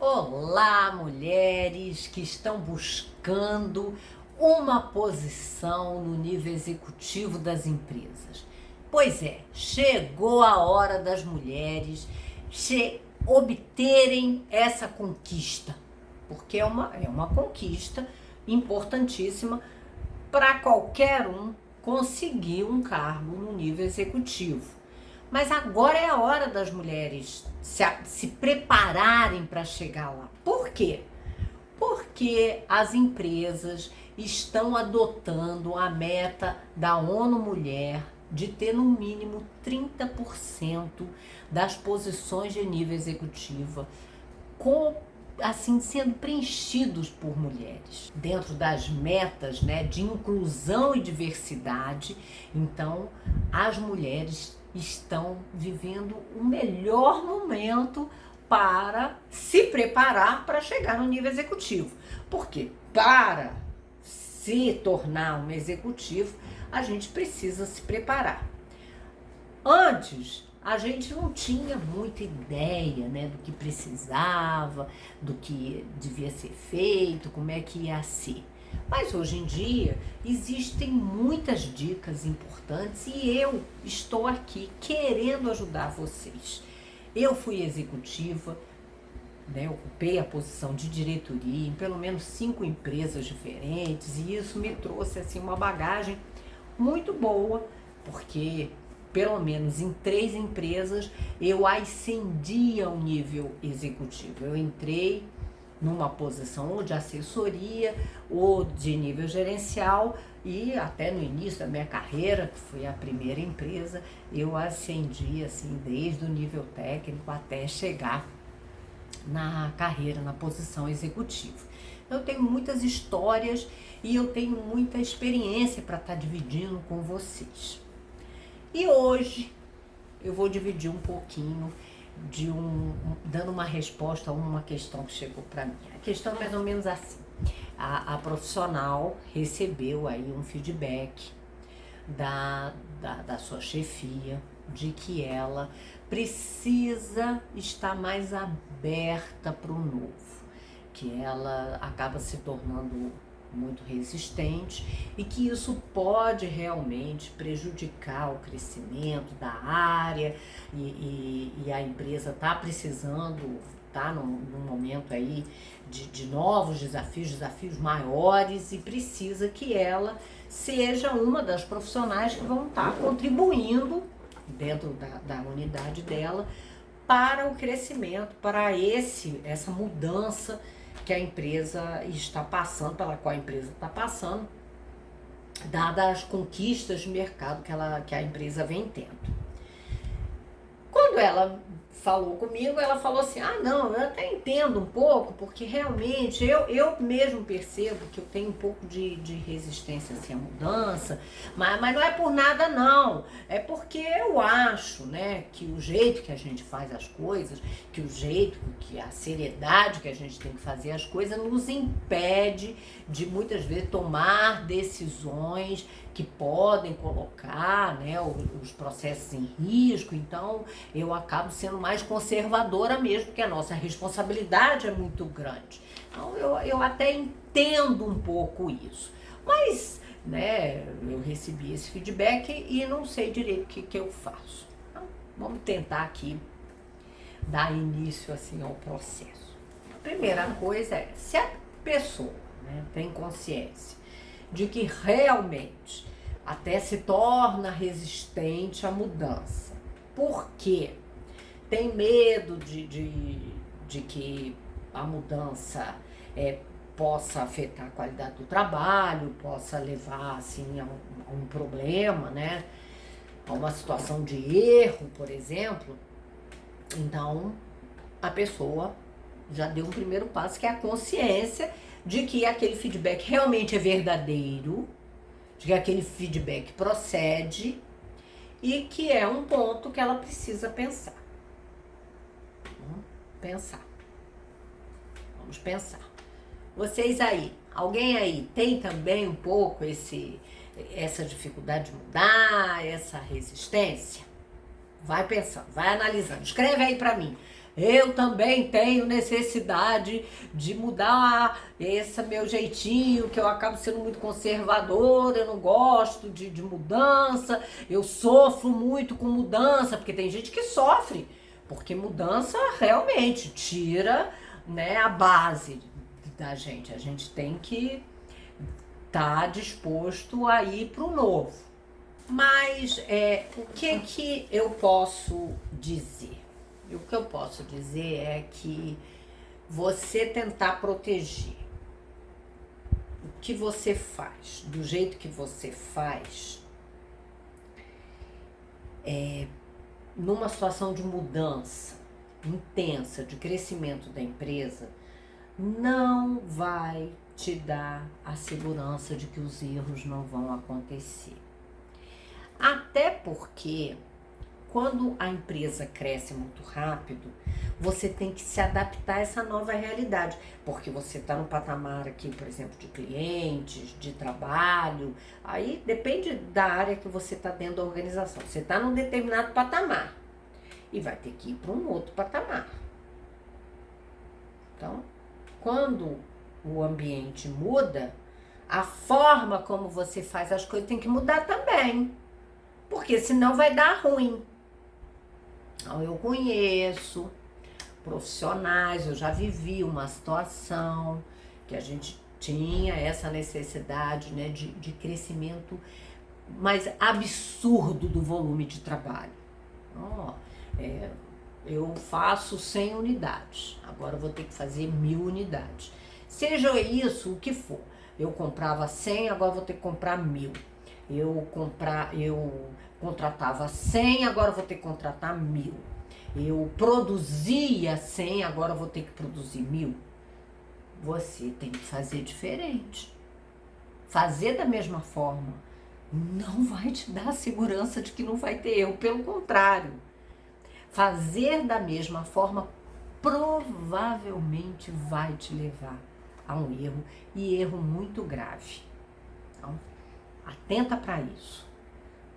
Olá, mulheres que estão buscando uma posição no nível executivo das empresas. Pois é, chegou a hora das mulheres obterem essa conquista, porque é uma conquista importantíssima para qualquer um conseguir um cargo no nível executivo. Mas agora é a hora das mulheres se prepararem para chegar lá. Por quê? Porque as empresas estão adotando a meta da ONU Mulher de ter no mínimo 30% das posições de nível executivo sendo preenchidos por mulheres, dentro das metas, de inclusão e diversidade. Então, as mulheres estão vivendo o melhor momento para se preparar para chegar no nível executivo. Porque para se tornar um executivo, a gente precisa se preparar. Antes, a gente não tinha muita ideia, do que precisava, do que devia ser feito, como é que ia ser. Mas hoje em dia existem muitas dicas importantes e eu estou aqui querendo ajudar vocês. Eu fui executiva, ocupei a posição de diretoria em pelo menos 5 empresas diferentes e isso me trouxe uma bagagem muito boa, porque pelo menos em 3 empresas eu ascendi ao nível executivo. Eu entrei numa posição ou de assessoria ou de nível gerencial e até no início da minha carreira, que foi a primeira empresa, eu ascendi desde o nível técnico até chegar na carreira, na posição executiva. Eu tenho muitas histórias e eu tenho muita experiência para estar dividindo com vocês. E hoje eu vou dividir um pouquinho dando uma resposta a uma questão que chegou para mim. A questão é mais ou menos assim. A profissional recebeu aí um feedback da sua chefia de que ela precisa estar mais aberta para o novo, que ela acaba se tornando muito resistente e que isso pode realmente prejudicar o crescimento da área e a empresa está precisando, está num momento aí de novos desafios maiores e precisa que ela seja uma das profissionais que vão estar contribuindo dentro da unidade dela para o crescimento, para essa mudança que a empresa está passando, pela qual a empresa está passando, dadas as conquistas de mercado que a empresa vem tendo. Quando ela falou comigo, ela falou assim, não, eu até entendo um pouco, porque realmente eu mesmo percebo que eu tenho um pouco de resistência à mudança, mas não é por nada não, é porque eu acho, que o jeito que a gente faz as coisas, que a seriedade que a gente tem que fazer as coisas nos impede de muitas vezes tomar decisões que podem colocar os processos em risco. Então eu acabo sendo mais conservadora mesmo, porque a nossa responsabilidade é muito grande. Então eu até entendo um pouco isso, mas eu recebi esse feedback e não sei direito o que eu faço. Então, vamos tentar aqui dar início ao processo. A primeira coisa é, se a pessoa tem consciência de que realmente até se torna resistente à mudança, porque tem medo de que a mudança possa afetar a qualidade do trabalho, possa levar a um problema, a uma situação de erro, por exemplo. Então, a pessoa já deu um primeiro passo, que é a consciência de que aquele feedback realmente é verdadeiro, de que aquele feedback procede e que é um ponto que ela precisa pensar. Vamos pensar. Vocês aí, alguém aí tem também um pouco essa dificuldade de mudar, essa resistência? Vai pensando, vai analisando. Escreve aí para mim. Eu também tenho necessidade de mudar esse meu jeitinho, que eu acabo sendo muito conservador, eu não gosto de mudança, eu sofro muito com mudança, porque tem gente que sofre, porque mudança realmente tira, né, a base da gente. A gente tem que estar disposto a ir para o novo. Mas o que eu posso dizer? O que eu posso dizer é que você tentar proteger o que você faz, do jeito que você faz, numa situação de mudança intensa, de crescimento da empresa, não vai te dar a segurança de que os erros não vão acontecer. Até porque quando a empresa cresce muito rápido, você tem que se adaptar a essa nova realidade, porque você está no patamar aqui, por exemplo, de clientes, de trabalho, aí depende da área que você está dentro da organização. Você está num determinado patamar e vai ter que ir para um outro patamar. Então, quando o ambiente muda, a forma como você faz as coisas tem que mudar também, porque senão vai dar ruim. Então, eu conheço profissionais, eu já vivi uma situação que a gente tinha essa necessidade, né, de crescimento mais absurdo do volume de trabalho. Eu faço 100 unidades, agora eu vou ter que fazer 1000 unidades. Seja isso o que for, eu comprava 100, agora eu vou ter que comprar 1000. Eu contratava 100, agora eu vou ter que contratar 1000. Eu produzia 100, agora eu vou ter que produzir 1000. Você tem que fazer diferente. Fazer da mesma forma não vai te dar a segurança de que não vai ter erro. Pelo contrário, fazer da mesma forma provavelmente vai te levar a um erro, e erro muito grave. Então, atenta para isso.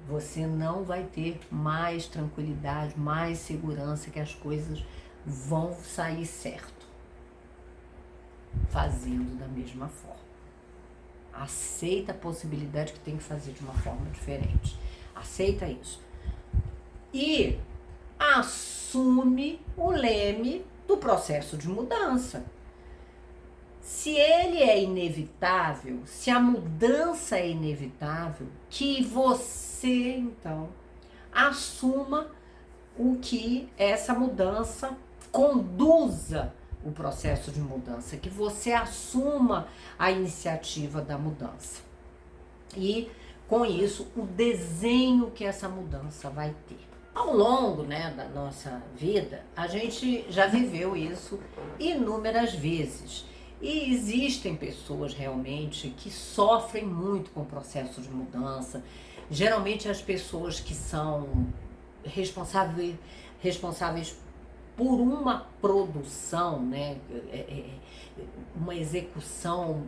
Você não vai ter mais tranquilidade, mais segurança que as coisas vão sair certo fazendo da mesma forma. Aceita a possibilidade que tem que fazer de uma forma diferente. Aceita isso. E assume o leme do processo de mudança. Se ele é inevitável, se a mudança é inevitável, que você, então, assuma o que essa mudança conduza o processo de mudança, que você assuma a iniciativa da mudança. E, com isso, o desenho que essa mudança vai ter. Ao longo, né, da nossa vida, a gente já viveu isso inúmeras vezes. E existem pessoas realmente que sofrem muito com o processo de mudança. Geralmente as pessoas que são responsáveis por uma produção, né, uma execução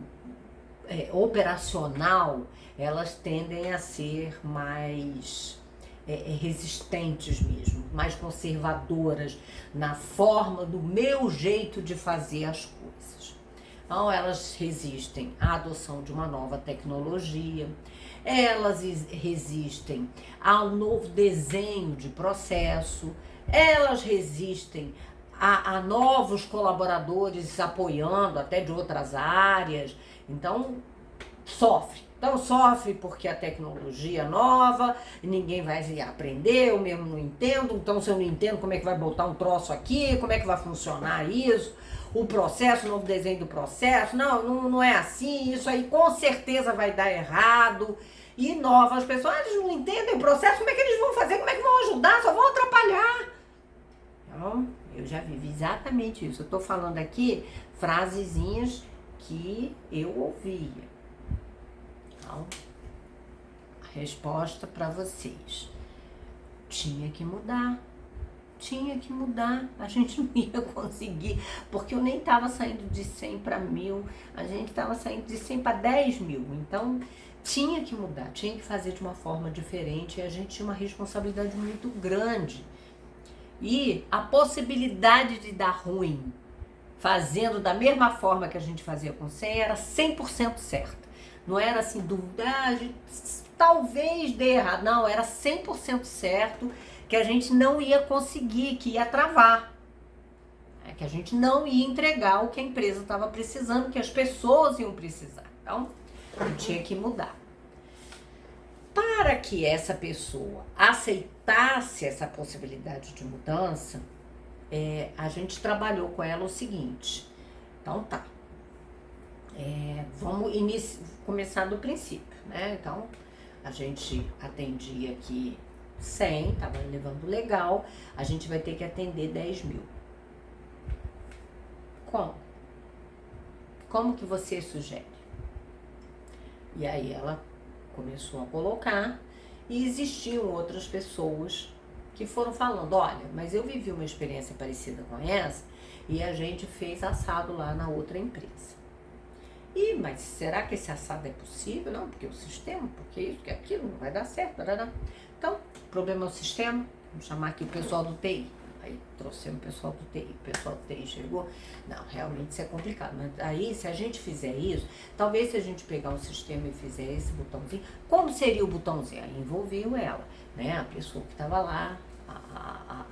operacional, elas tendem a ser mais resistentes mesmo, mais conservadoras na forma do meu jeito de fazer as coisas. Então, elas resistem à adoção de uma nova tecnologia, elas resistem ao novo desenho de processo, elas resistem a novos colaboradores apoiando até de outras áreas. Então, sofre. Então sofre porque a tecnologia é nova, ninguém vai aprender, eu mesmo não entendo, então se eu não entendo como é que vai botar um troço aqui, como é que vai funcionar isso, o processo, o novo desenho do processo, não é assim, isso aí com certeza vai dar errado. E novas pessoas, eles não entendem o processo, como é que eles vão fazer, como é que vão ajudar, só vão atrapalhar. Então, eu já vivi exatamente isso. Eu tô falando aqui frasezinhas que eu ouvia. Então, a resposta para vocês: tinha que mudar, a gente não ia conseguir, porque eu nem estava saindo de 100 para 1000, a gente estava saindo de 100 para 10.000, então tinha que mudar, tinha que fazer de uma forma diferente, e a gente tinha uma responsabilidade muito grande E a possibilidade de dar ruim fazendo da mesma forma que a gente fazia com 100 era 100% certa. Não era assim, dúvida, talvez dê errado. Não, era 100% certo que a gente não ia conseguir, que ia travar. Que a gente não ia entregar o que a empresa estava precisando, que as pessoas iam precisar. Então, tinha que mudar. Para que essa pessoa aceitasse essa possibilidade de mudança, a gente trabalhou com ela o seguinte. Então tá, vamos começar do princípio, né? Então a gente atendia aqui 100, tava levando legal, a gente vai ter que atender 10 mil. Como que você sugere? E aí ela começou a colocar, e existiam outras pessoas que foram falando, olha, mas eu vivi uma experiência parecida com essa e a gente fez assado lá na outra empresa. Mas será que esse assado é possível? Não, porque o sistema, porque isso, que aquilo, não vai dar certo. Então, o problema é o sistema, vamos chamar aqui o pessoal do TI. Aí trouxemos o pessoal do TI, o pessoal do TI chegou, não, realmente isso é complicado, mas aí se a gente fizer isso, talvez se a gente pegar um sistema e fizer esse botãozinho, como seria o botãozinho? Aí envolveu ela, né, a pessoa que estava lá, a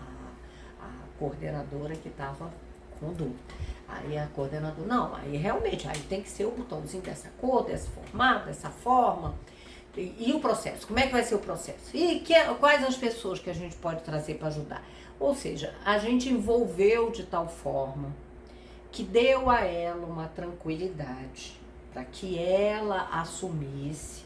coordenadora que estava com dúvida. Aí a coordenadora, não, aí realmente, aí tem que ser o botãozinho dessa cor, desse formato, dessa forma. E o processo, como é que vai ser o processo? E quais as pessoas que a gente pode trazer para ajudar? Ou seja, a gente envolveu de tal forma que deu a ela uma tranquilidade para que ela assumisse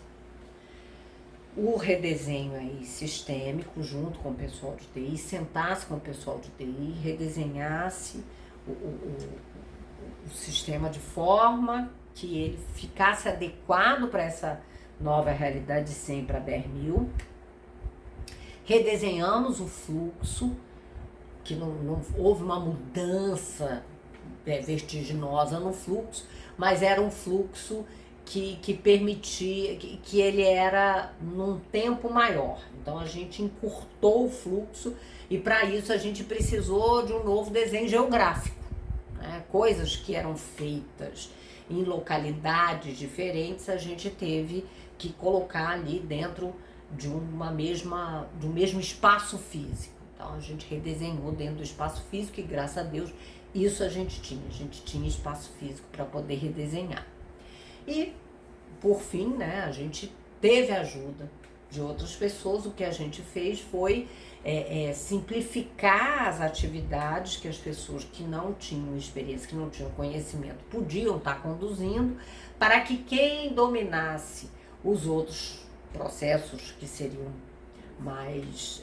o redesenho aí sistêmico junto com o pessoal de TI, sentasse com o pessoal de TI, redesenhasse o sistema de forma que ele ficasse adequado para essa nova realidade de 100 para 10 mil. Redesenhamos o fluxo, que não houve uma mudança vertiginosa no fluxo, mas era um fluxo que permitia, que ele era num tempo maior. Então a gente encurtou o fluxo e para isso a gente precisou de um novo desenho geográfico, né? Coisas que eram feitas em localidades diferentes, a gente teve que colocar ali dentro de do mesmo espaço físico. Então a gente redesenhou dentro do espaço físico e graças a Deus isso a gente tinha espaço físico para poder redesenhar. E por fim, né, a gente teve ajuda de outras pessoas. O que a gente fez foi simplificar as atividades que as pessoas que não tinham experiência, que não tinham conhecimento, podiam estar conduzindo, para que quem dominasse os outros processos que seriam mais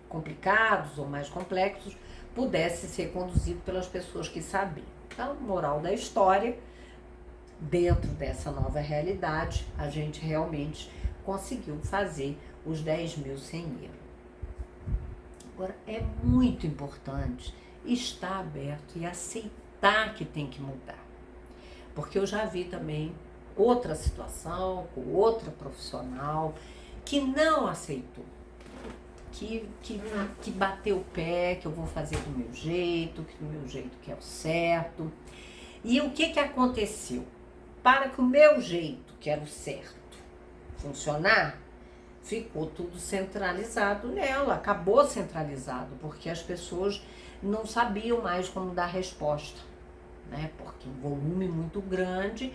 complicados ou mais complexos, pudesse ser conduzido pelas pessoas que sabiam. Então, moral da história, dentro dessa nova realidade, a gente realmente conseguiu fazer os 10 mil sem erro. Agora, é muito importante estar aberto e aceitar que tem que mudar. Porque eu já vi também outra situação, com outra profissional, que não aceitou. Que bateu o pé, que eu vou fazer do meu jeito, que do meu jeito que é o certo. E o que aconteceu? Para que o meu jeito, que era o certo, funcionar, ficou tudo centralizado nela, acabou centralizado, porque as pessoas não sabiam mais como dar resposta, né? Porque um volume muito grande,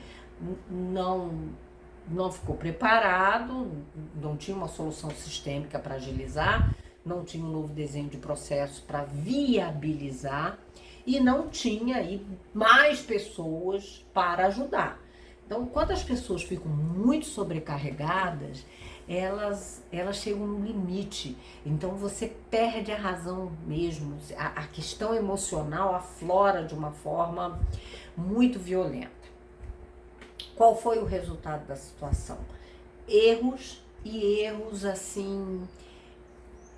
não ficou preparado, não tinha uma solução sistêmica para agilizar, não tinha um novo desenho de processo para viabilizar e não tinha aí mais pessoas para ajudar. Então, quando as pessoas ficam muito sobrecarregadas, elas chegam no limite. Então, você perde a razão mesmo. A questão emocional aflora de uma forma muito violenta. Qual foi o resultado da situação? Erros, e erros assim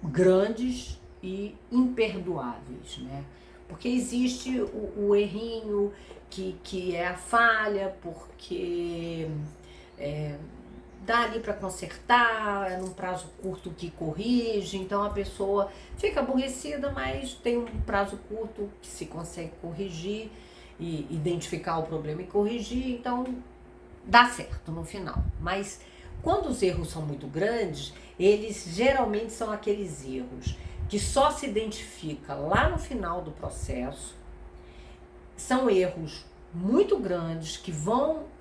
grandes e imperdoáveis, né? Porque existe o errinho que é a falha, porque dá ali para consertar, é num prazo curto que corrige, então a pessoa fica aborrecida, mas tem um prazo curto que se consegue corrigir e identificar o problema e corrigir, então dá certo no final. Mas quando os erros são muito grandes, eles geralmente são aqueles erros que só se identifica lá no final do processo, são erros muito grandes que vão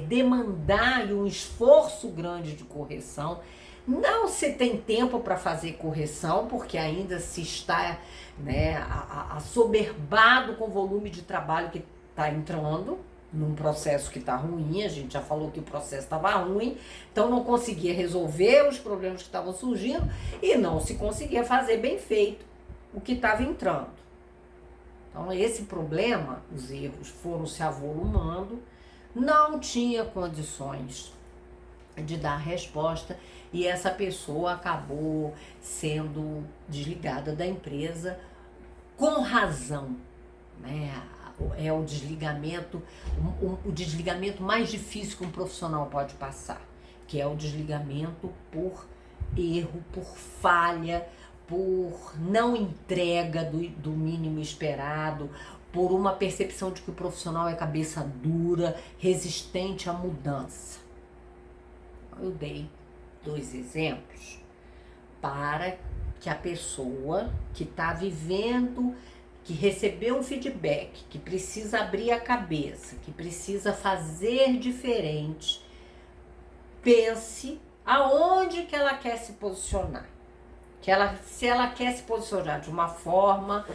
demandar um esforço grande de correção. Não se tem tempo para fazer correção, porque ainda se está, né, assoberbado com o volume de trabalho que está entrando num processo que está ruim. A gente já falou que o processo estava ruim, então não conseguia resolver os problemas que estavam surgindo e não se conseguia fazer bem feito o que estava entrando. Então esse problema, os erros foram se avolumando, não tinha condições de dar resposta e essa pessoa acabou sendo desligada da empresa com razão, né? É o desligamento, o desligamento mais difícil que um profissional pode passar, que é o desligamento por erro, por falha, por não entrega do mínimo esperado, por uma percepção de que o profissional é cabeça dura, resistente à mudança. Eu dei 2 exemplos para que a pessoa que está vivendo, que recebeu um feedback, que precisa abrir a cabeça, que precisa fazer diferente, pense aonde que ela quer se posicionar. Se ela quer se posicionar de uma forma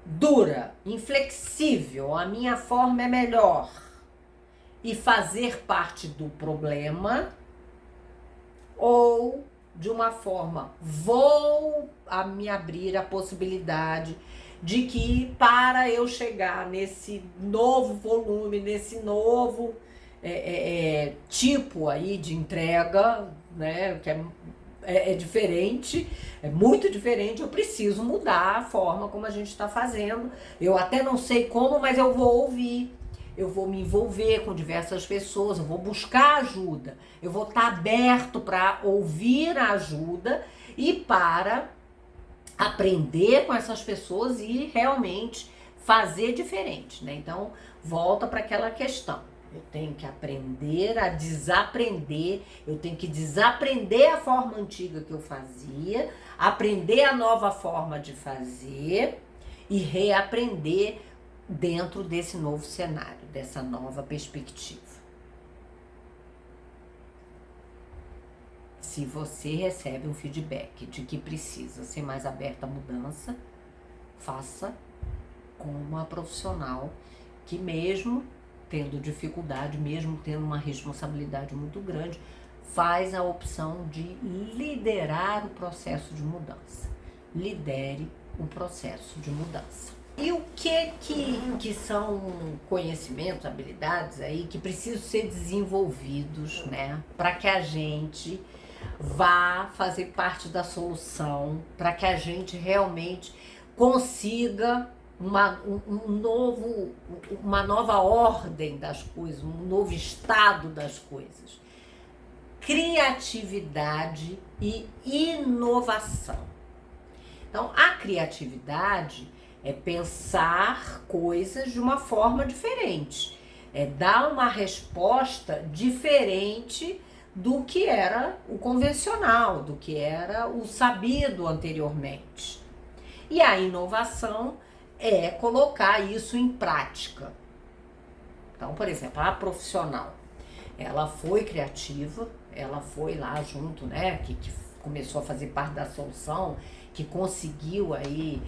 dura, inflexível, a minha forma é melhor, e fazer parte do problema, ou de uma forma, vou me abrir a possibilidade de que para eu chegar nesse novo volume, nesse novo tipo aí de entrega, né, que é diferente, é muito diferente, eu preciso mudar a forma como a gente está fazendo. Eu até não sei como, mas eu vou ouvir, eu vou me envolver com diversas pessoas, eu vou buscar ajuda, eu vou estar aberto para ouvir a ajuda e para aprender com essas pessoas e realmente fazer diferente, né? Então, volta para aquela questão. Eu tenho que aprender a desaprender, eu tenho que desaprender a forma antiga que eu fazia, aprender a nova forma de fazer e reaprender dentro desse novo cenário, dessa nova perspectiva. Se você recebe um feedback de que precisa ser mais aberta à mudança, faça com uma profissional que, mesmo tendo dificuldade, mesmo tendo uma responsabilidade muito grande, faz a opção de liderar o processo de mudança. Lidere o processo de mudança. E o que são conhecimentos, habilidades aí que precisam ser desenvolvidos, né, para que a gente vá fazer parte da solução, para que a gente realmente consiga uma nova ordem das coisas, um novo estado das coisas. Criatividade e inovação. Então, a criatividade é pensar coisas de uma forma diferente, é dar uma resposta diferente do que era o convencional, do que era o sabido anteriormente. E a inovação é colocar isso em prática. Então, por exemplo, a profissional, ela foi criativa, ela foi lá junto, né, que começou a fazer parte da solução, que conseguiu aí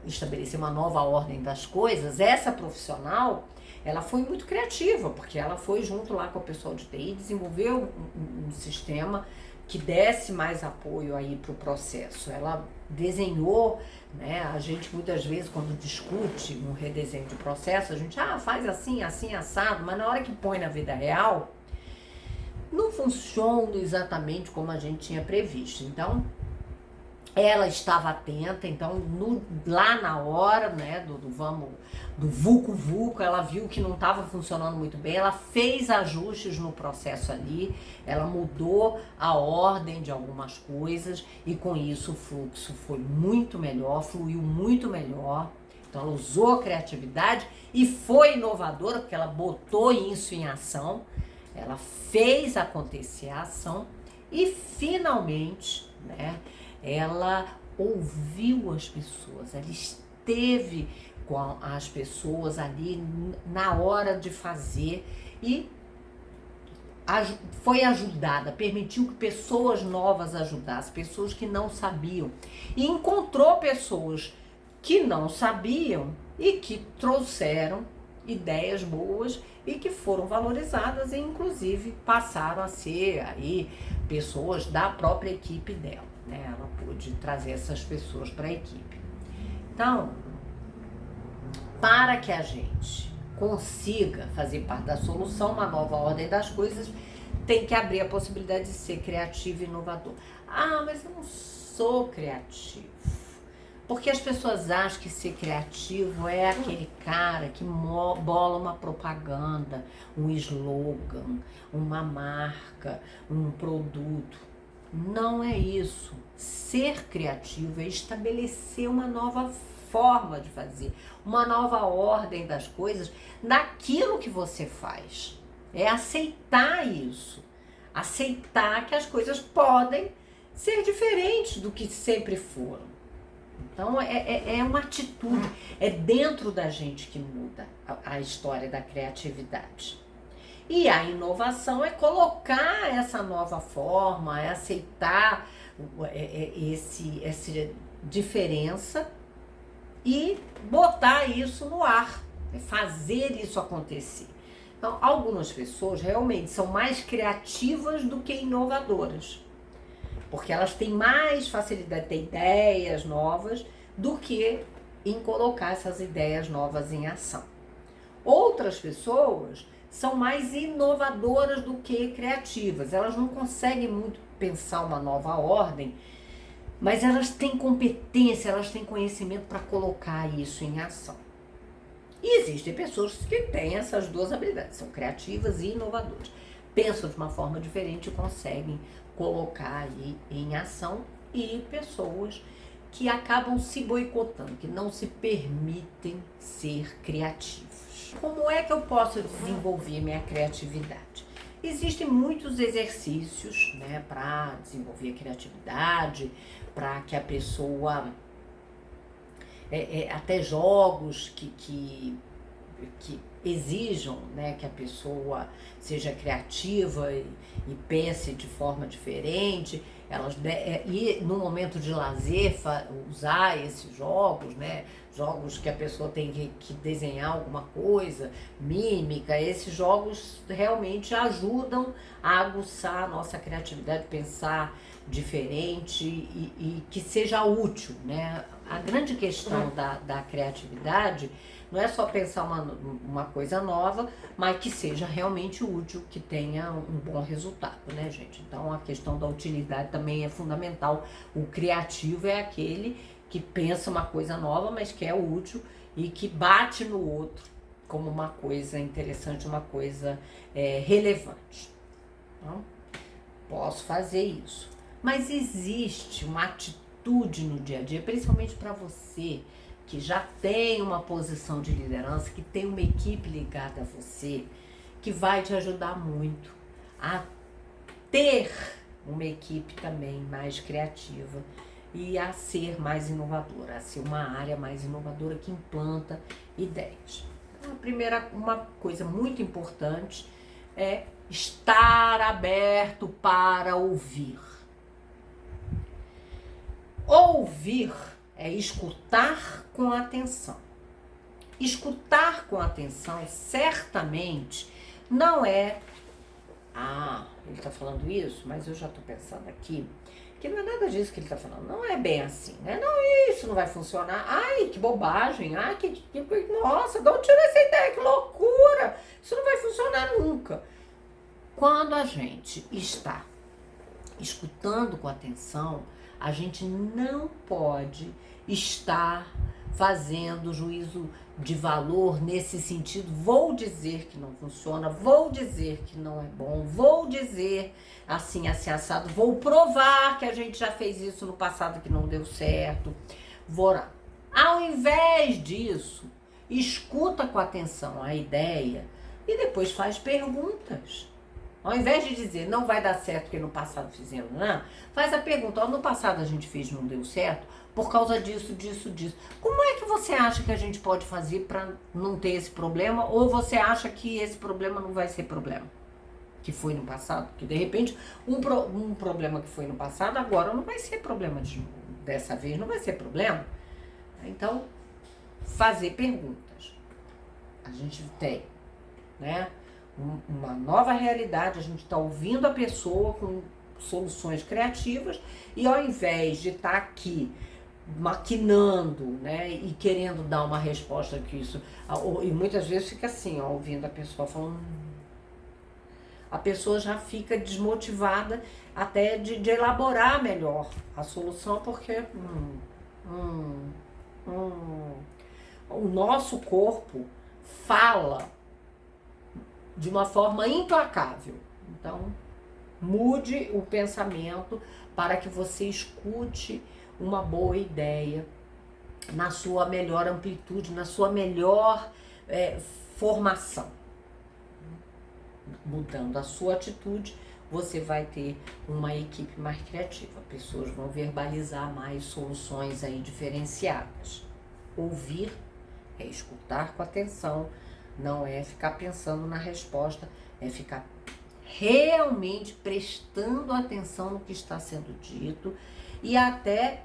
estabelecer uma nova ordem das coisas. Essa profissional, ela foi muito criativa, porque ela foi junto lá com o pessoal de TI, desenvolveu um sistema que desse mais apoio aí para o processo. Ela desenhou, né, a gente muitas vezes quando discute um redesenho de processo, a gente faz assim, assim, assado, mas na hora que põe na vida real, não funciona exatamente como a gente tinha previsto. Então, ela estava atenta, então lá na hora, né, do vulco, ela viu que não estava funcionando muito bem, ela fez ajustes no processo ali, ela mudou a ordem de algumas coisas e com isso o fluxo foi muito melhor, fluiu muito melhor. Então ela usou a criatividade e foi inovadora, porque ela botou isso em ação, ela fez acontecer a ação e finalmente, né, ela ouviu as pessoas, ela esteve com as pessoas ali na hora de fazer e foi ajudada, permitiu que pessoas novas ajudassem, pessoas que não sabiam. E encontrou pessoas que não sabiam e que trouxeram ideias boas e que foram valorizadas e inclusive passaram a ser aí pessoas da própria equipe dela, né? Ela pôde trazer essas pessoas para a equipe. Então, para que a gente consiga fazer parte da solução, uma nova ordem das coisas, tem que abrir a possibilidade de ser criativo e inovador. Ah, mas eu não sou criativo. Porque as pessoas acham que ser criativo é aquele cara que bola uma propaganda, um slogan, uma marca, um produto. Não é isso. Ser criativo é estabelecer uma nova forma de fazer, uma nova ordem das coisas naquilo que você faz. É aceitar isso. Aceitar que as coisas podem ser diferentes do que sempre foram. Então é uma atitude, é dentro da gente que muda a história da criatividade. E a inovação é colocar essa nova forma, é aceitar essa diferença e botar isso no ar, fazer isso acontecer. Então, algumas pessoas realmente são mais criativas do que inovadoras, porque elas têm mais facilidade de ter ideias novas do que em colocar essas ideias novas em ação. Outras pessoas são mais inovadoras do que criativas. Elas não conseguem muito pensar uma nova ordem, mas elas têm competência, elas têm conhecimento para colocar isso em ação. E existem pessoas que têm essas duas habilidades, são criativas e inovadoras. Pensam de uma forma diferente e conseguem colocar aí em ação, e pessoas que acabam se boicotando, que não se permitem ser criativos. Como é que eu posso desenvolver minha criatividade? Existem muitos exercícios, né, para desenvolver a criatividade, para que a pessoa, até jogos que exijam, né, que a pessoa seja criativa e pense de forma diferente, e no momento de lazer usar esses jogos, né, jogos que a pessoa tem que desenhar alguma coisa, mímica, esses jogos realmente ajudam a aguçar a nossa criatividade, pensar diferente e que seja útil, né? A grande questão da criatividade não é só pensar uma coisa nova, mas que seja realmente útil, que tenha um bom resultado, né, gente? Então a questão da utilidade também é fundamental. O criativo é aquele que pensa uma coisa nova, mas que é útil e que bate no outro como uma coisa interessante, uma coisa relevante. Então, posso fazer isso. Mas existe uma atitude no dia a dia, principalmente para você que já tem uma posição de liderança, que tem uma equipe ligada a você, que vai te ajudar muito a ter uma equipe também mais criativa e a ser mais inovadora, a ser uma área mais inovadora que implanta ideias. Então, uma coisa muito importante é estar aberto para ouvir. Ouvir é escutar com atenção. Escutar com atenção certamente não é ele está falando isso, mas eu já estou pensando aqui que não é nada disso que ele está falando. Não é bem assim, né? Não, isso não vai funcionar. Ai, que bobagem. Ai, nossa, de onde tirou essa ideia? Que loucura. Isso não vai funcionar nunca. Quando a gente está escutando com atenção, A gente não pode estar fazendo juízo de valor nesse sentido. Vou dizer que não funciona, vou dizer que não é bom, vou dizer assim, assim, assado, vou provar que a gente já fez isso no passado que não deu certo. Ao invés disso, escuta com atenção a ideia e depois faz perguntas. Ao invés de dizer, não vai dar certo porque no passado fizemos, não, faz a pergunta, no passado a gente fez e não deu certo, por causa disso, disso, disso. Como é que você acha que a gente pode fazer para não ter esse problema? Ou você acha que esse problema não vai ser problema? Que foi no passado? Que de repente um problema que foi no passado agora não vai ser problema dessa vez, não vai ser problema. Então, fazer perguntas. A gente tem, né? Uma nova realidade, a gente está ouvindo a pessoa com soluções criativas e ao invés de estar aqui maquinando, né, e querendo dar uma resposta que isso, e muitas vezes fica assim, ó, ouvindo a pessoa falando, a pessoa já fica desmotivada até de elaborar melhor a solução, porque o nosso corpo fala de uma forma implacável. Então, mude o pensamento para que você escute uma boa ideia na sua melhor amplitude, na sua melhor formação. Mudando a sua atitude, você vai ter uma equipe mais criativa. Pessoas vão verbalizar mais soluções aí diferenciadas. Ouvir é escutar com atenção, não é ficar pensando na resposta, é ficar realmente prestando atenção no que está sendo dito e até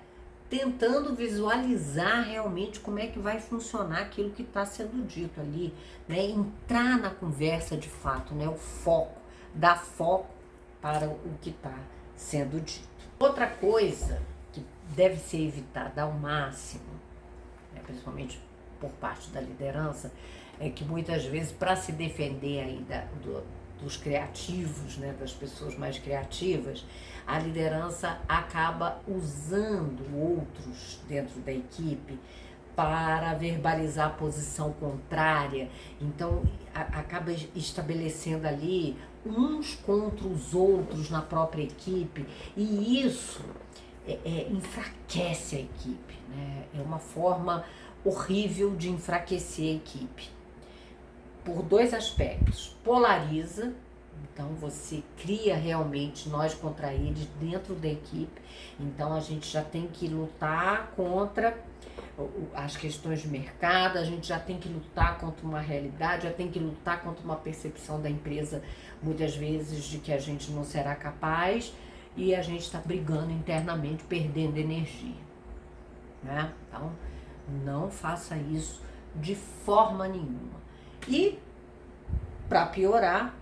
tentando visualizar realmente como é que vai funcionar aquilo que está sendo dito ali, né? Entrar na conversa de fato, né? O foco, dar foco para o que está sendo dito. Outra coisa que deve ser evitada ao máximo, né? Principalmente por parte da liderança, é que muitas vezes, para se defender aí dos criativos, né, das pessoas mais criativas, a liderança acaba usando outros dentro da equipe para verbalizar a posição contrária. Então, acaba estabelecendo ali uns contra os outros na própria equipe, e isso enfraquece a equipe, né? É uma forma horrível de enfraquecer a equipe. Por dois aspectos. Polariza, então você cria realmente nós contra eles dentro da equipe, então a gente já tem que lutar contra as questões de mercado, a gente já tem que lutar contra uma realidade, já tem que lutar contra uma percepção da empresa, muitas vezes, de que a gente não será capaz e a gente está brigando internamente, perdendo energia, né? Então, não faça isso de forma nenhuma. E, para piorar,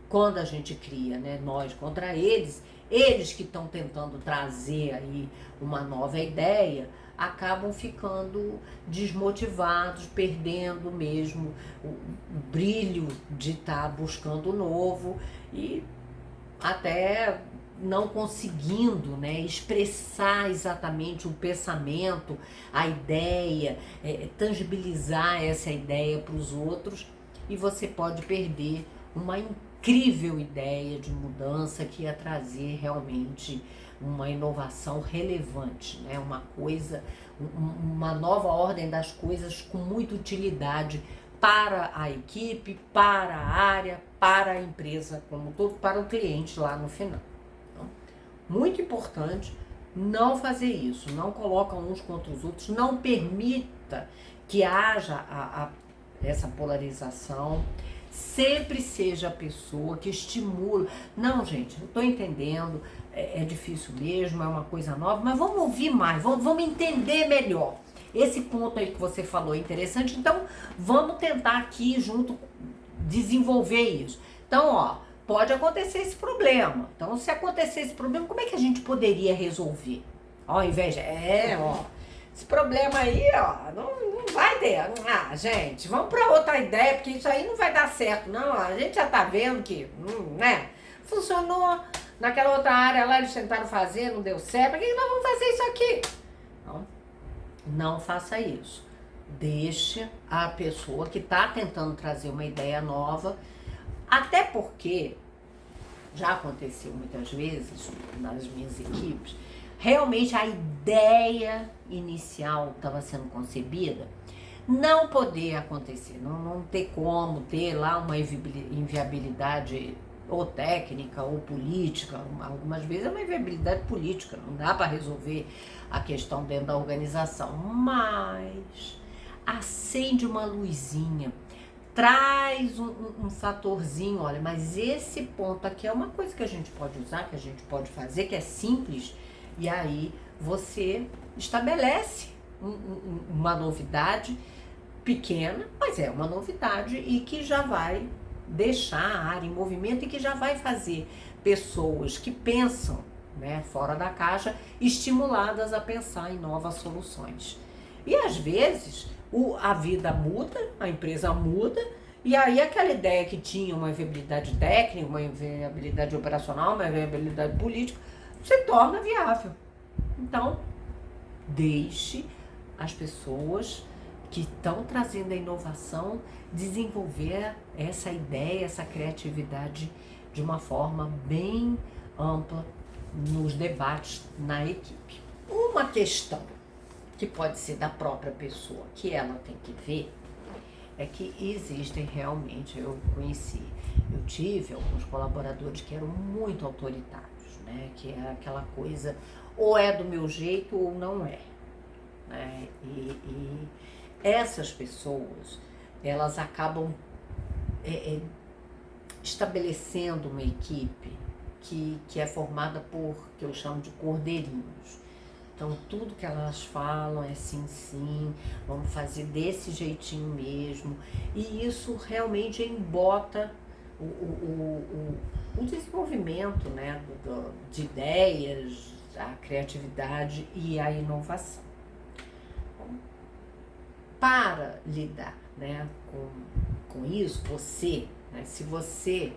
quando a gente cria, né, nós contra eles que estão tentando trazer aí uma nova ideia, acabam ficando desmotivados, perdendo mesmo o brilho de estar buscando o novo e até não conseguindo, né, expressar exatamente o pensamento, a ideia, tangibilizar essa ideia para os outros, e você pode perder uma incrível ideia de mudança que ia trazer realmente uma inovação relevante, né, uma coisa, uma nova ordem das coisas com muita utilidade para a equipe, para a área, para a empresa como todo, para o cliente lá no final. Muito importante não fazer isso, não coloca uns contra os outros, não permita que haja essa polarização, sempre seja a pessoa que estimula. Não, gente, eu estou entendendo, é difícil mesmo, é uma coisa nova, mas vamos ouvir mais, vamos entender melhor. Esse ponto aí que você falou é interessante, então vamos tentar aqui junto desenvolver isso. Então, ó, pode acontecer esse problema. Então, se acontecer esse problema, como é que a gente poderia resolver? Ao invés de, esse problema aí, ó, não vai ter. Gente, vamos para outra ideia, porque isso aí não vai dar certo, não. A gente já tá vendo que, né, funcionou, naquela outra área lá eles tentaram fazer, não deu certo, por que nós vamos fazer isso aqui? Não, não faça isso. Deixe a pessoa que está tentando trazer uma ideia nova, até porque já aconteceu muitas vezes nas minhas equipes, realmente a ideia inicial estava sendo concebida, não poder acontecer, não ter como ter lá uma inviabilidade ou técnica ou política, algumas vezes é uma inviabilidade política, não dá para resolver a questão dentro da organização, mas acende uma luzinha, traz um fatorzinho, olha, mas esse ponto aqui é uma coisa que a gente pode usar, que a gente pode fazer, que é simples, e aí você estabelece uma novidade pequena, mas é uma novidade e que já vai deixar a área em movimento e que já vai fazer pessoas que pensam, né, fora da caixa, estimuladas a pensar em novas soluções. E às vezes a vida muda, a empresa muda, e aí aquela ideia que tinha uma viabilidade técnica, uma viabilidade operacional, uma viabilidade política, se torna viável. Então, deixe as pessoas que estão trazendo a inovação desenvolver essa ideia, essa criatividade de uma forma bem ampla nos debates na equipe. Uma questão que pode ser da própria pessoa, que ela tem que ver, é que existem realmente, eu tive alguns colaboradores que eram muito autoritários, né? Que é aquela coisa, ou é do meu jeito ou não é. Né? E essas pessoas, elas acabam estabelecendo uma equipe que é formada por, que eu chamo de cordeirinhos. Então, tudo que elas falam é sim, sim, vamos fazer desse jeitinho mesmo. E isso realmente embota o desenvolvimento, né, de ideias, a criatividade e a inovação. Bom, para lidar, né, com isso, você, né, se você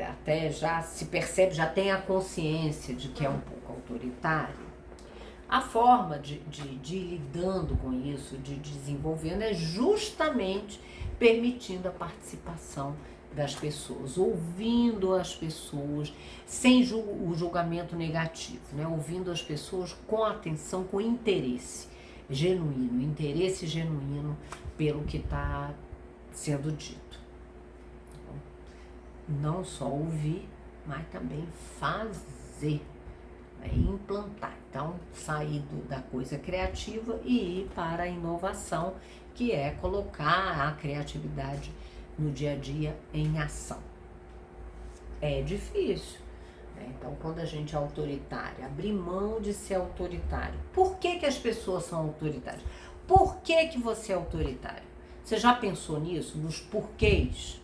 até já se percebe, já tem a consciência de que é um pouco autoritário, a forma de ir lidando com isso, de desenvolvendo, é justamente permitindo a participação das pessoas, ouvindo as pessoas, sem o julgamento negativo, né? Ouvindo as pessoas com atenção, com interesse genuíno pelo que está sendo dito. Não só ouvir, mas também fazer. Implantar, então sair da coisa criativa e ir para a inovação, que é colocar a criatividade no dia a dia em ação. É difícil, né? Então quando a gente é autoritário, abrir mão de ser autoritário. Por que as pessoas são autoritárias? Por que você é autoritário? Você já pensou nisso, nos porquês?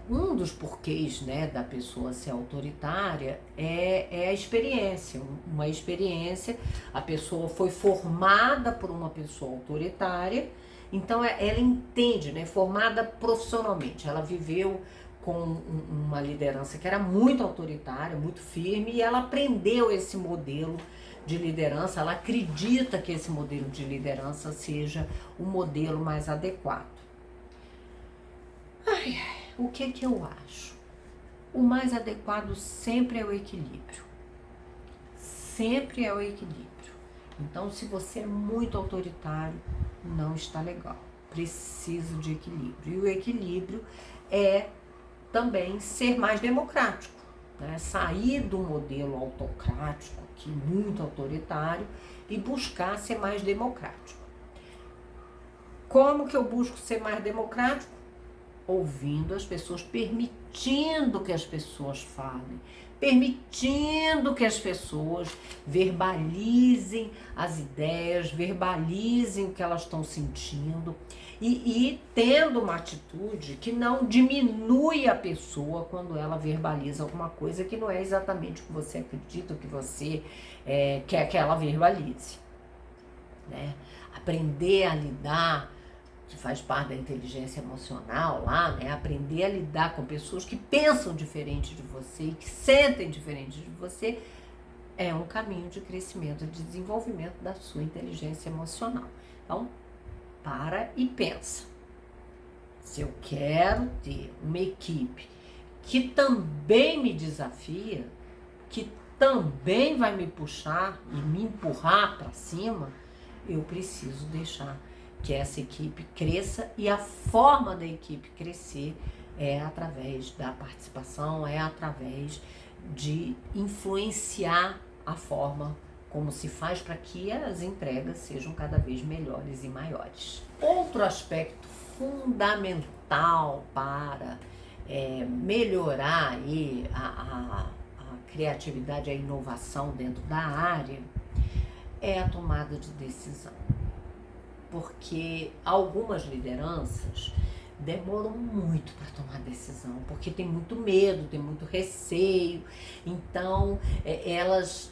Um dos porquês, né, da pessoa ser autoritária é a experiência. Uma experiência, a pessoa foi formada por uma pessoa autoritária, então ela entende, né, formada profissionalmente. Ela viveu com uma liderança que era muito autoritária, muito firme, e ela aprendeu esse modelo de liderança, ela acredita que esse modelo de liderança seja o modelo mais adequado. O que eu acho? O mais adequado sempre é o equilíbrio. Sempre é o equilíbrio. Então, se você é muito autoritário, não está legal. Precisa de equilíbrio. E o equilíbrio é também ser mais democrático, né? Sair do modelo autocrático, que é muito autoritário, e buscar ser mais democrático. Como que eu busco ser mais democrático? Ouvindo as pessoas, permitindo que as pessoas falem, permitindo que as pessoas verbalizem as ideias, verbalizem o que elas estão sentindo e tendo uma atitude que não diminui a pessoa quando ela verbaliza alguma coisa que não é exatamente o que você acredita, o que você quer que ela verbalize, né? Aprender a lidar que faz parte da inteligência emocional lá, né? Aprender a lidar com pessoas que pensam diferente de você e que sentem diferente de você é um caminho de crescimento, de desenvolvimento da sua inteligência emocional. Então, para e pensa. Se eu quero ter uma equipe que também me desafia, que também vai me puxar e me empurrar para cima, eu preciso deixar que essa equipe cresça, e a forma da equipe crescer é através da participação, é através de influenciar a forma como se faz para que as entregas sejam cada vez melhores e maiores. Outro aspecto fundamental para melhorar aí a criatividade, a inovação dentro da área é a tomada de decisão. Porque algumas lideranças demoram muito para tomar decisão, porque tem muito medo, tem muito receio, então elas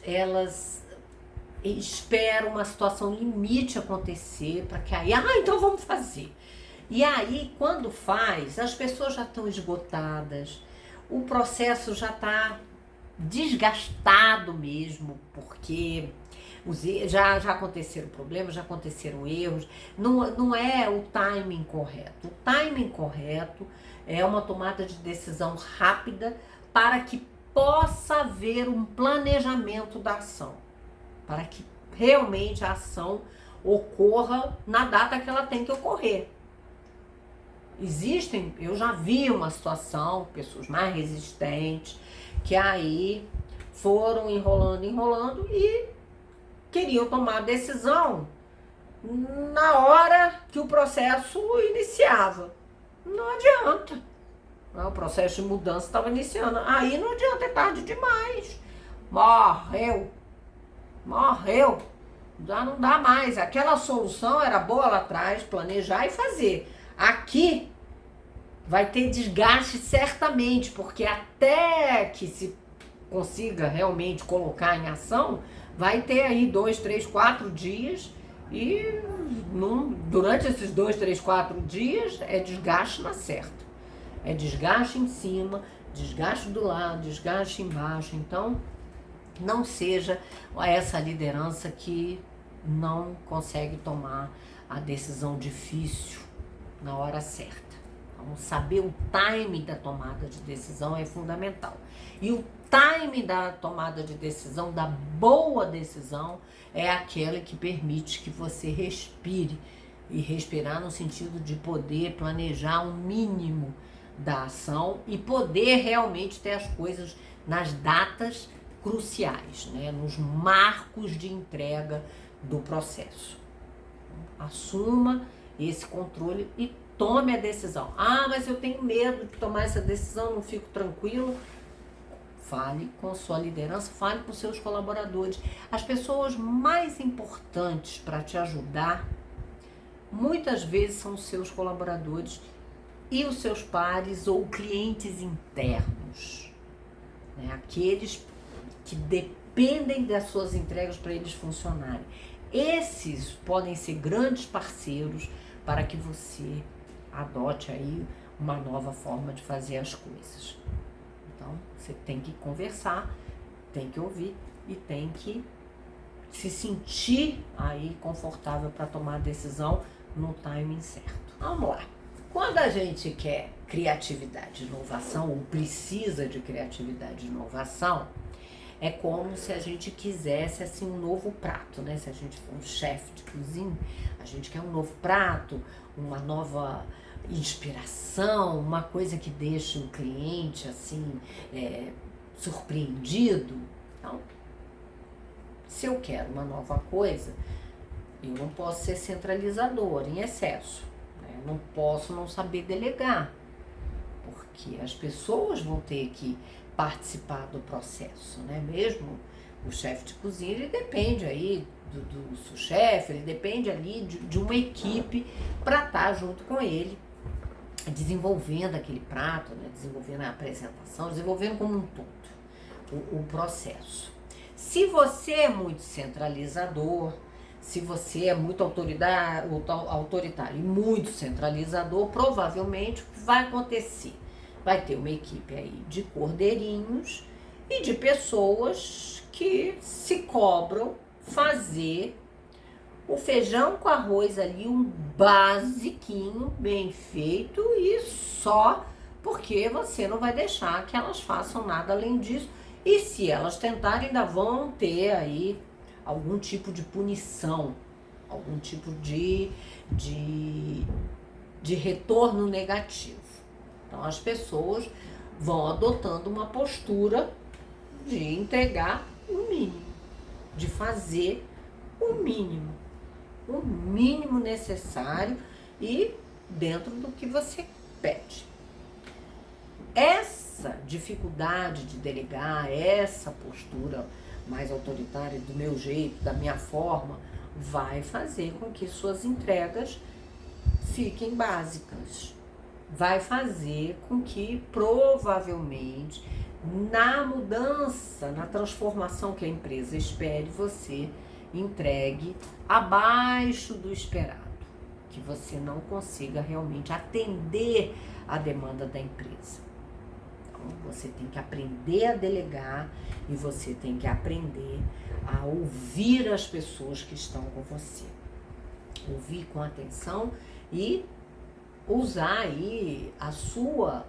esperam uma situação limite acontecer para que aí, então vamos fazer. E aí, quando faz, as pessoas já estão esgotadas, o processo já está desgastado mesmo, porque já aconteceram problemas, já aconteceram erros, não é o timing correto. O timing correto é uma tomada de decisão rápida para que possa haver um planejamento da ação, para que realmente a ação ocorra na data que ela tem que ocorrer. Eu já vi uma situação, pessoas mais resistentes, que aí foram enrolando e queriam tomar a decisão na hora que o processo iniciava. Não adianta. O processo de mudança estava iniciando. Aí não adianta, é tarde demais. Morreu. Já não dá mais. Aquela solução era boa lá atrás, planejar e fazer. Aqui vai ter desgaste certamente, porque até que se consiga realmente colocar em ação, vai ter aí 2, 3, 4 dias e durante esses 2, 3, 4 dias é desgaste na certa. É desgaste em cima, desgaste do lado, desgaste embaixo. Então, não seja essa liderança que não consegue tomar a decisão difícil na hora certa. Então, saber o time da tomada de decisão é fundamental. E o time da tomada de decisão, da boa decisão, é aquela que permite que você respire. E respirar no sentido de poder planejar um mínimo da ação e poder realmente ter as coisas nas datas cruciais, né? Nos marcos de entrega do processo. Assuma esse controle e tome a decisão. Mas eu tenho medo de tomar essa decisão, não fico tranquilo. Fale com sua liderança, fale com seus colaboradores. As pessoas mais importantes para te ajudar, muitas vezes são os seus colaboradores e os seus pares ou clientes internos, né? Aqueles que dependem das suas entregas para eles funcionarem. Esses podem ser grandes parceiros para que você adote aí uma nova forma de fazer as coisas. Então, você tem que conversar, tem que ouvir e tem que se sentir aí confortável para tomar a decisão no timing certo. Vamos lá. Quando a gente quer criatividade e inovação, ou precisa de criatividade e inovação, é como se a gente quisesse assim um novo prato, né? Se a gente for um chefe de cozinha, a gente quer um novo prato, uma nova inspiração, uma coisa que deixe o cliente assim surpreendido. Então, se eu quero uma nova coisa, eu não posso ser centralizador em excesso, né? Não posso não saber delegar, porque as pessoas vão ter que participar do processo, né? Mesmo o chefe de cozinha, ele depende aí do sous-chefe, ele depende ali de uma equipe para estar junto com ele, desenvolvendo aquele prato, né? Desenvolvendo a apresentação, desenvolvendo como um todo o processo. Se você é muito centralizador, Se você é muito autoritário e muito centralizador, provavelmente o que vai acontecer? Vai ter uma equipe aí de cordeirinhos e de pessoas que se cobram fazer o feijão com arroz ali, um basiquinho, bem feito, e só porque você não vai deixar que elas façam nada além disso. E se elas tentarem, ainda vão ter aí algum tipo de punição, algum tipo de retorno negativo. Então as pessoas vão adotando uma postura de entregar o mínimo, de fazer o mínimo necessário e dentro do que você pede. Essa dificuldade de delegar, essa postura mais autoritária do meu jeito, da minha forma, vai fazer com que suas entregas fiquem básicas. Vai fazer com que provavelmente na mudança, na transformação que a empresa espere, você entregue abaixo do esperado, que você não consiga realmente atender a demanda da empresa. Então, você tem que aprender a delegar e você tem que aprender a ouvir as pessoas que estão com você. Ouvir com atenção e usar aí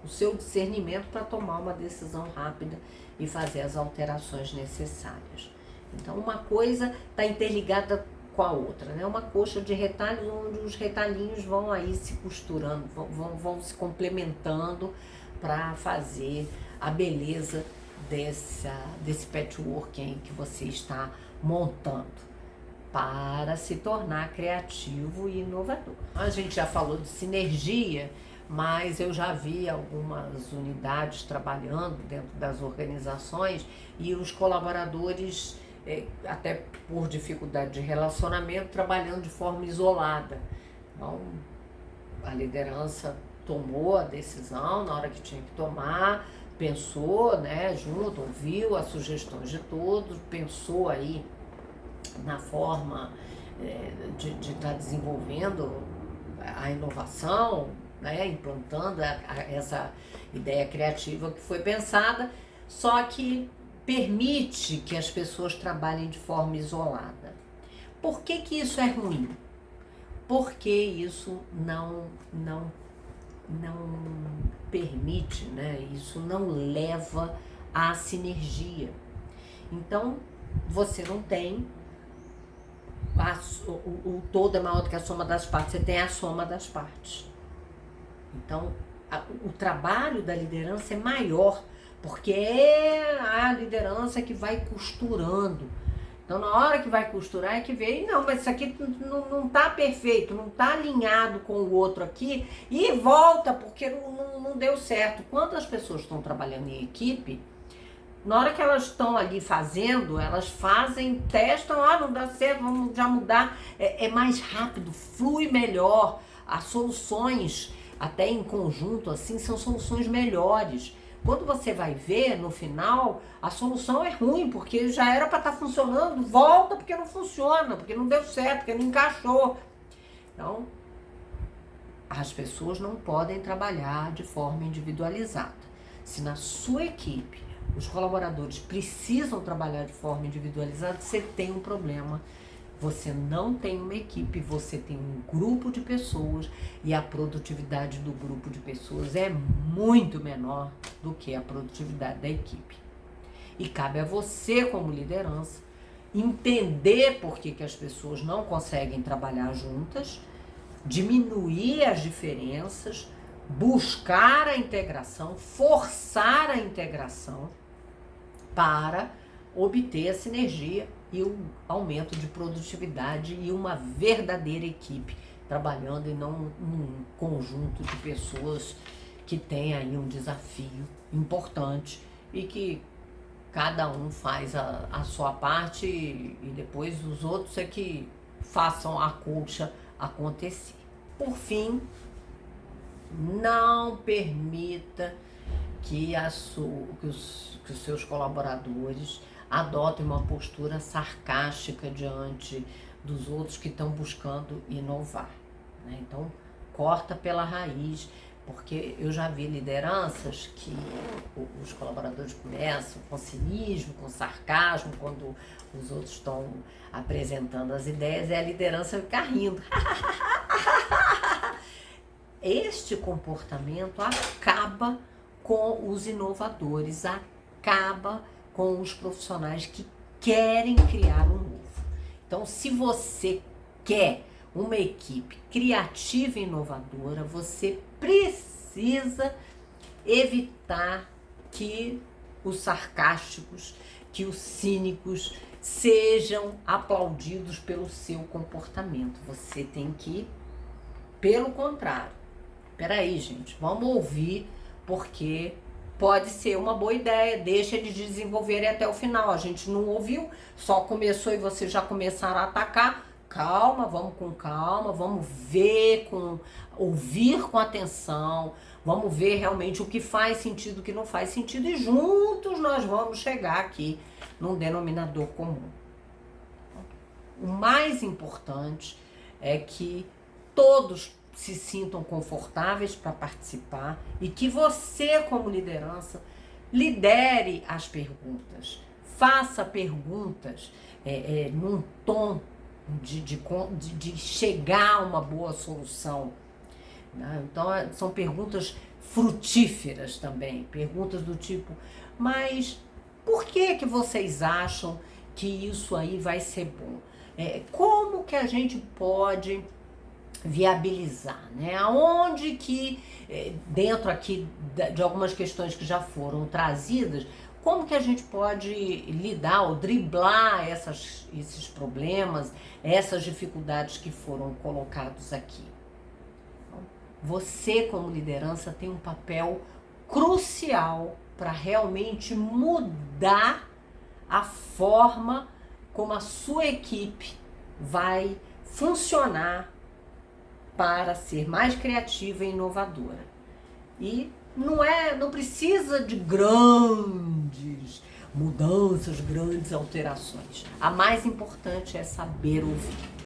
o seu discernimento para tomar uma decisão rápida e fazer as alterações necessárias. Então, uma coisa está interligada com a outra, né? Uma coxa de retalhos onde os retalhinhos vão aí se costurando, vão se complementando para fazer a beleza desse patchwork que você está montando, para se tornar criativo e inovador. A gente já falou de sinergia, mas eu já vi algumas unidades trabalhando dentro das organizações e os colaboradores, até por dificuldade de relacionamento, trabalhando de forma isolada. Então, a liderança tomou a decisão na hora que tinha que tomar, pensou, né, junto, ouviu as sugestões de todos, pensou aí na forma de estar desenvolvendo a inovação, né, implantando essa ideia criativa que foi pensada, só que permite que as pessoas trabalhem de forma isolada. Por que que isso é ruim? Porque isso não permite, né? Isso não leva à sinergia. Então, você não tem o todo é maior do que a soma das partes, você tem a soma das partes. Então, o trabalho da liderança é maior, porque é a liderança que vai costurando. Então, na hora que vai costurar, é que vê, não, mas isso aqui não tá perfeito, não tá alinhado com o outro aqui, e volta, porque não deu certo. Quantas pessoas estão trabalhando em equipe, na hora que elas estão ali fazendo, elas fazem, testam, não dá certo, vamos já mudar, é mais rápido, flui melhor, as soluções, até em conjunto, assim, são soluções melhores. Quando você vai ver, no final, a solução é ruim, porque já era para estar funcionando, volta porque não funciona, porque não deu certo, porque não encaixou. Então, as pessoas não podem trabalhar de forma individualizada. Se na sua equipe os colaboradores precisam trabalhar de forma individualizada, você tem um problema. Você não tem uma equipe, você tem um grupo de pessoas e a produtividade do grupo de pessoas é muito menor do que a produtividade da equipe. E cabe a você, como liderança, entender por que as pessoas não conseguem trabalhar juntas, diminuir as diferenças, buscar a integração, forçar a integração para obter a sinergia e o aumento de produtividade e uma verdadeira equipe trabalhando e não um conjunto de pessoas que tem aí um desafio importante e que cada um faz a sua parte e depois os outros é que façam a colcha acontecer. Por fim, não permita que os seus colaboradores adotem uma postura sarcástica diante dos outros que estão buscando inovar, né? Então, corta pela raiz, porque eu já vi lideranças que os colaboradores começam com cinismo, com sarcasmo, quando os outros estão apresentando as ideias, e a liderança fica rindo. Este comportamento acaba com os inovadores, acaba com os profissionais que querem criar um novo. Então, se você quer uma equipe criativa e inovadora, você precisa evitar que os sarcásticos, que os cínicos sejam aplaudidos pelo seu comportamento. Você tem que, pelo contrário, peraí, gente, vamos ouvir, porque pode ser uma boa ideia, deixa eles desenvolverem até o final. A gente não ouviu, só começou e vocês já começaram a atacar. Calma, vamos com calma, vamos ver, ouvir com atenção, vamos ver realmente o que faz sentido, o que não faz sentido, e juntos nós vamos chegar aqui num denominador comum. O mais importante é que todos se sintam confortáveis para participar e que você, como liderança, lidere as perguntas, faça perguntas num tom de chegar a uma boa solução, né? Então, são perguntas frutíferas também, perguntas do tipo, mas por que vocês acham que isso aí vai ser bom? Como que a gente pode viabilizar, né? Aonde que, dentro aqui de algumas questões que já foram trazidas, como que a gente pode lidar ou driblar esses problemas, essas dificuldades que foram colocados aqui? Então, você, como liderança, tem um papel crucial para realmente mudar a forma como a sua equipe vai funcionar para ser mais criativa e inovadora. E não precisa de grandes mudanças, grandes alterações. A mais importante é saber ouvir.